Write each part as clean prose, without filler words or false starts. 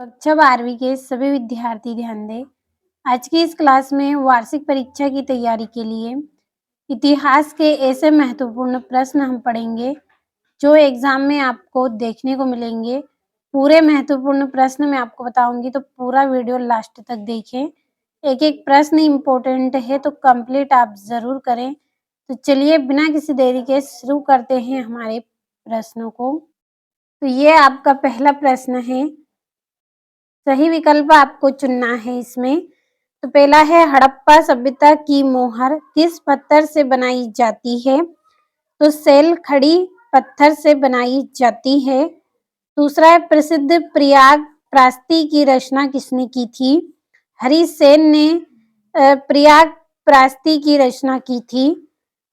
कक्षा 12वीं के सभी विद्यार्थी ध्यान दें। आज की इस क्लास में वार्षिक परीक्षा की तैयारी के लिए इतिहास के ऐसे महत्वपूर्ण प्रश्न हम पढ़ेंगे जो एग्जाम में आपको देखने को मिलेंगे। पूरे महत्वपूर्ण प्रश्न मैं आपको बताऊंगी, तो पूरा वीडियो लास्ट तक देखें। एक एक प्रश्न इम्पोर्टेंट है, तो कंप्लीट आप जरूर करें। तो चलिए बिना किसी देरी के शुरू करते हैं हमारे प्रश्नों को। तो ये आपका पहला प्रश्न है, सही विकल्प आपको चुनना है इसमें। तो पहला है, हड़प्पा सभ्यता की मोहर किस पत्थर से बनाई जाती है? तो सेल खड़ी पत्थर से बनाई जाती है। दूसरा है, प्रसिद्ध प्रयाग प्रास्ती की रचना किसने की थी? हरिसेन ने प्रयाग प्रास्ती की रचना की थी।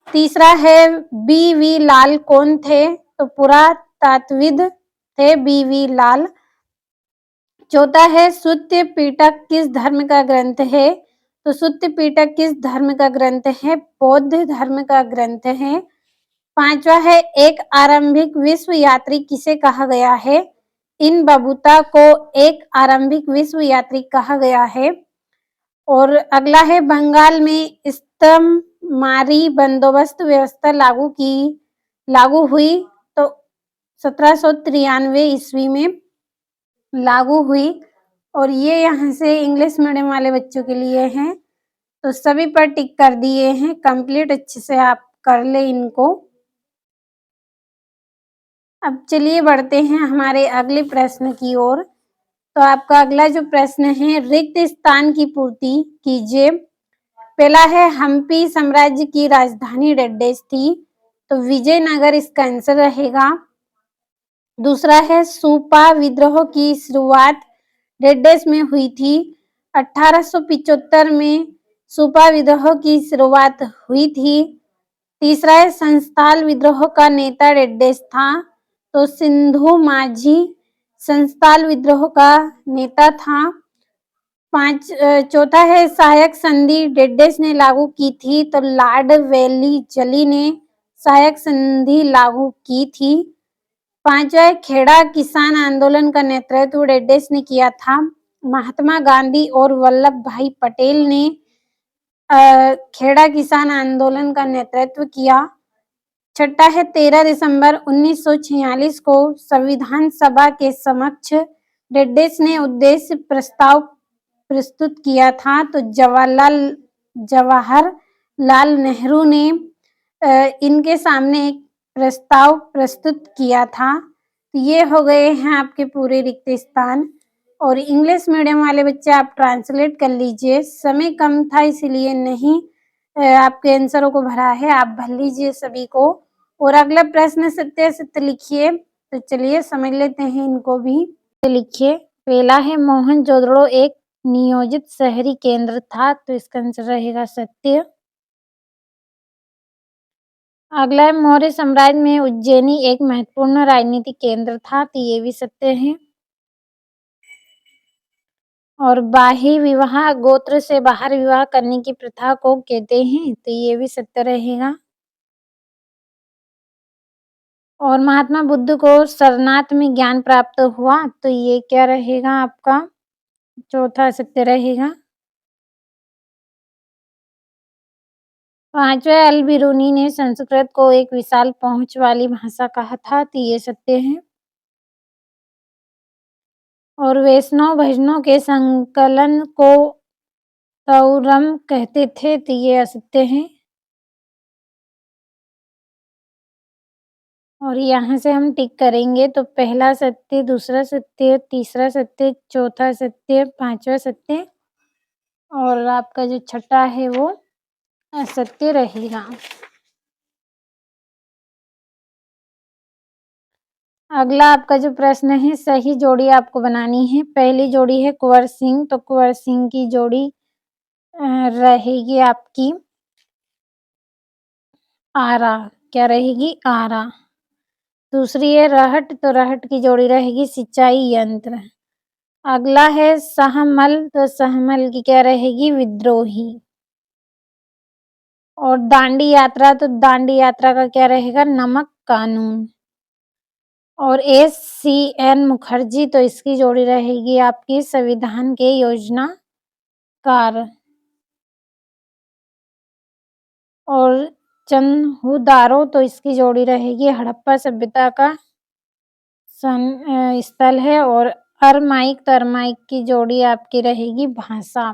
तीसरा है, बी.वी. लाल कौन थे? तो पुरातात्विद थे बी.वी. लाल। चौथा है, सुत्त पिटक किस धर्म का ग्रंथ है? तो सुत्त पिटक किस धर्म का ग्रंथ है? बौद्ध धर्म का ग्रंथ है। पांचवा है, एक आरंभिक विश्व यात्री किसे कहा गया है? इन बबूता को एक आरंभिक विश्व यात्री कहा गया है। और अगला है, बंगाल में स्तंमारी बंदोबस्त व्यवस्था लागू हुई तो 1793 ईस्वी में लागू हुई। और ये यहाँ से इंग्लिश मीडियम वाले बच्चों के लिए हैं, तो सभी पर टिक कर दिए हैं। कंप्लीट अच्छे से आप कर ले इनको। अब चलिए बढ़ते हैं हमारे अगले प्रश्न की ओर। तो आपका अगला जो प्रश्न है, रिक्त स्थान की पूर्ति कीजिए। पहला है, हम्पी साम्राज्य की राजधानी डेड्डेस थी, तो विजयनगर इसका आंसर रहेगा। दूसरा है, सूपा विद्रोह की शुरुआत डेड्डेस में हुई थी। 1875 में सूपा विद्रोह की शुरुआत हुई थी। तीसरा है, संस्थाल विद्रोह का नेता डेड्डेस था, तो सिंधु माझी संस्थाल विद्रोह का नेता था। चौथा है, सहायक संधि डेड्डेस ने लागू की थी, तो लॉर्ड वेलिजली ने सहायक संधि लागू की थी। पांचवा है, खेड़ा किसान आंदोलन का नेतृत्व डेड्डेस ने किया था। महात्मा गांधी और वल्लभ भाई पटेल ने खेड़ा किसान आंदोलन का नेतृत्व किया। छठा है, 13 दिसंबर 1946 को संविधान सभा के समक्ष डेड्डेस ने उद्देश्य प्रस्ताव प्रस्तुत किया था, तो जवाहरलाल नेहरू ने इनके सामने एक प्रस्ताव प्रस्तुत किया था। तो ये हो गए हैं आपके पूरे रिक्त स्थान। और इंग्लिश मीडियम वाले बच्चे आप ट्रांसलेट कर लीजिए, समय कम था इसलिए नहीं आपके आंसरों को भरा है, आप भर लीजिए सभी को। और अगला प्रश्न सत्य सत्य लिखिए। तो चलिए समझ लेते हैं इनको भी। लिखिए, पहला है, मोहनजोदड़ो एक नियोजित शहरी केंद्र था, तो इसका आंसर रहेगा सत्य। अगला है, मौर्य साम्राज्य में उज्जैनी एक महत्वपूर्ण राजनीतिक केंद्र था, तो ये भी सत्य है। और बाह्य विवाह गोत्र से बाहर विवाह करने की प्रथा को कहते हैं, तो ये भी सत्य रहेगा। और महात्मा बुद्ध को सरनाथ में ज्ञान प्राप्त हुआ, तो ये क्या रहेगा आपका? चौथा सत्य रहेगा। पांचवा, अल बिरूनी ने संस्कृत को एक विशाल पहुंच वाली भाषा कहा था, तो ये सत्य है। और वैष्णव भजनों के संकलन को तौरम कहते थे, तो ये असत्य है। और यहाँ से हम टिक करेंगे, तो पहला सत्य, दूसरा सत्य, तीसरा सत्य, चौथा सत्य, पांचवा सत्य, और आपका जो छठा है वो असत्य रहेगा। अगला आपका जो प्रश्न है, सही जोड़ी आपको बनानी है। पहली जोड़ी है कुंवर सिंह, तो कुंवर सिंह की जोड़ी रहेगी आपकी आरा। क्या रहेगी? आरा। दूसरी है रहट, तो रहट की जोड़ी रहेगी सिंचाई यंत्र। अगला है सहमल, तो सहमल की क्या रहेगी? विद्रोही। और दांडी यात्रा, तो दांडी यात्रा का क्या रहेगा? नमक कानून। और एस.सी.एन. मुखर्जी, तो इसकी जोड़ी रहेगी आपकी संविधान के योजनाकार। और चन्हुदारो, तो इसकी जोड़ी रहेगी हड़प्पा सभ्यता का स्थल है। और अरमाइक तरमाइक की जोड़ी आपकी रहेगी भाषा।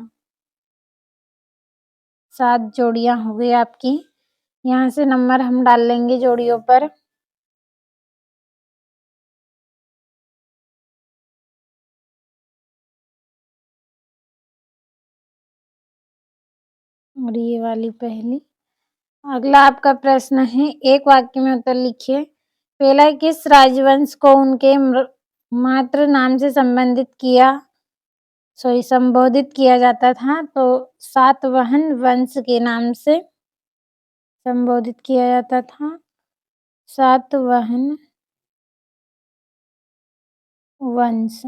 7 जोड़ियां हो गई आपकी। यहाँ से नंबर हम डाल लेंगे जोड़ियों पर। और ये वाली पहली। अगला आपका प्रश्न है, एक वाक्य में उत्तर लिखिए। पहला, किस राजवंश को उनके मातृ नाम से संबोधित किया जाता था? तो सातवाहन वंश के नाम से संबोधित किया जाता था। सातवाहन वंश।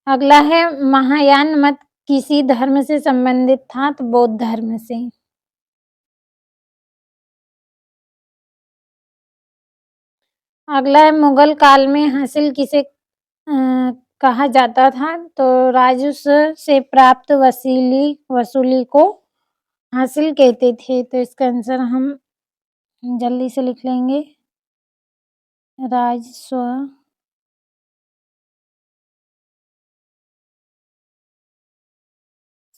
अगला है, महायान मत किसी धर्म से संबंधित था? तो बौद्ध धर्म से। अगला है, मुगल काल में हासिल किसे कहा जाता था? तो राजस्व से प्राप्त वसूली को हासिल कहते थे। तो इसका आंसर हम जल्दी से लिख लेंगे, राजस्व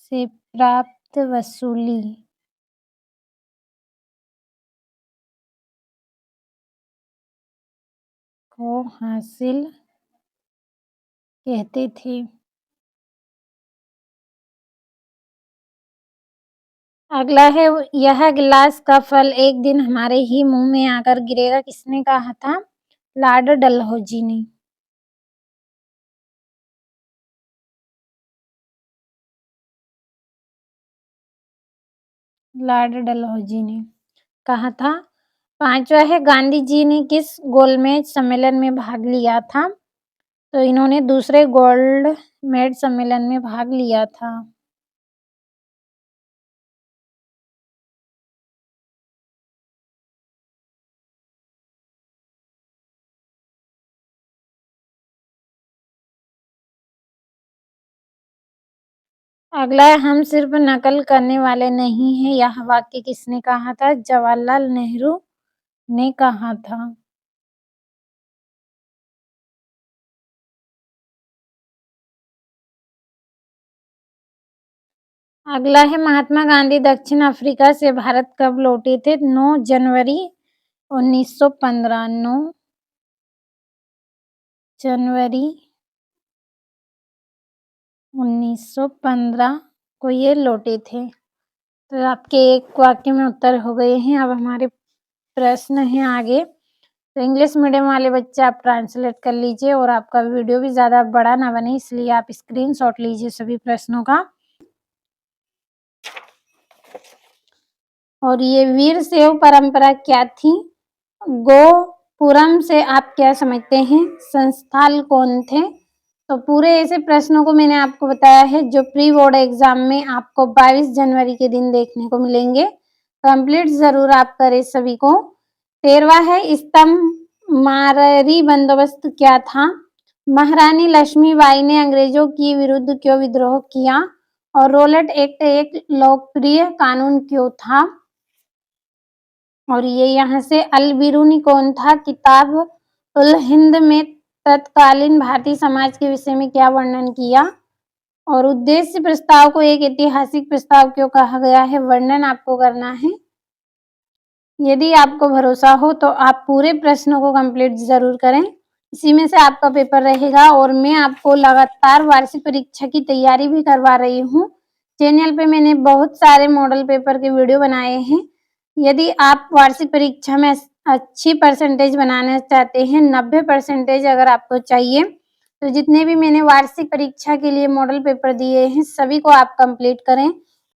से प्राप्त वसूली को हासिल कहते थे। अगला है, यह गिलास का फल एक दिन हमारे ही मुंह में आकर गिरेगा, किसने कहा था? लॉर्ड डलहौजी ने। लॉर्ड डलहौजी ने कहा था। 5वां है, गांधी जी ने किस गोलमेज सम्मेलन में भाग लिया था? तो इन्होंने दूसरे गोल्ड मेज सम्मेलन में भाग लिया था। अगला है, हम सिर्फ नकल करने वाले नहीं हैं, यह वाक्य किसने कहा था? जवाहरलाल नेहरू ने कहा था। अगला है, महात्मा गांधी दक्षिण अफ्रीका से भारत कब लौटे थे? 9 जनवरी 1915। 9 जनवरी 1915 को ये लौटे थे। तो आपके एक वाक्य में उत्तर हो गए हैं। अब हमारे प्रश्न हैं आगे। तो इंग्लिश मीडियम वाले बच्चे आप ट्रांसलेट कर लीजिए, और आपका वीडियो भी ज़्यादा बड़ा ना बने, इसलिए आप स्क्रीनशॉट लीजिए सभी प्रश्नों का। और ये वीर शैव परंपरा क्या थी? गोपुरम से आप क्या समझते हैं? संस्थाल कौन थे? तो पूरे ऐसे प्रश्नों को मैंने आपको बताया है जो प्री बोर्ड एग्जाम में आपको 22 जनवरी के दिन देखने को मिलेंगे। कंप्लीट जरूर आप करें सभी को। 13वां है, स्तंभ माररी बंदोबस्त क्या था? महारानी लक्ष्मीबाई ने अंग्रेजों के विरुद्ध क्यों विद्रोह किया? और रोलेट एक्ट एक लोकप्रिय कानून क्यों था? और ये यहाँ से अल बिरूनी कौन था? किताब उल हिंद में तत्कालीन भारतीय समाज के विषय में क्या वर्णन किया? और उद्देश्य प्रस्ताव को एक ऐतिहासिक प्रस्ताव क्यों कहा गया है? वर्णन आपको करना है। यदि आपको भरोसा हो तो आप पूरे प्रश्नों को कंप्लीट जरूर करें, इसी में से आपका पेपर रहेगा। और मैं आपको लगातार वार्षिक परीक्षा की तैयारी भी करवा रही हूँ। चैनल पे मैंने बहुत सारे मॉडल पेपर के वीडियो बनाए हैं। यदि आप वार्षिक परीक्षा में अच्छी परसेंटेज बनाना चाहते हैं, 90% अगर आपको चाहिए, तो जितने भी मैंने वार्षिक परीक्षा के लिए मॉडल पेपर दिए हैं सभी को आप कंप्लीट करें।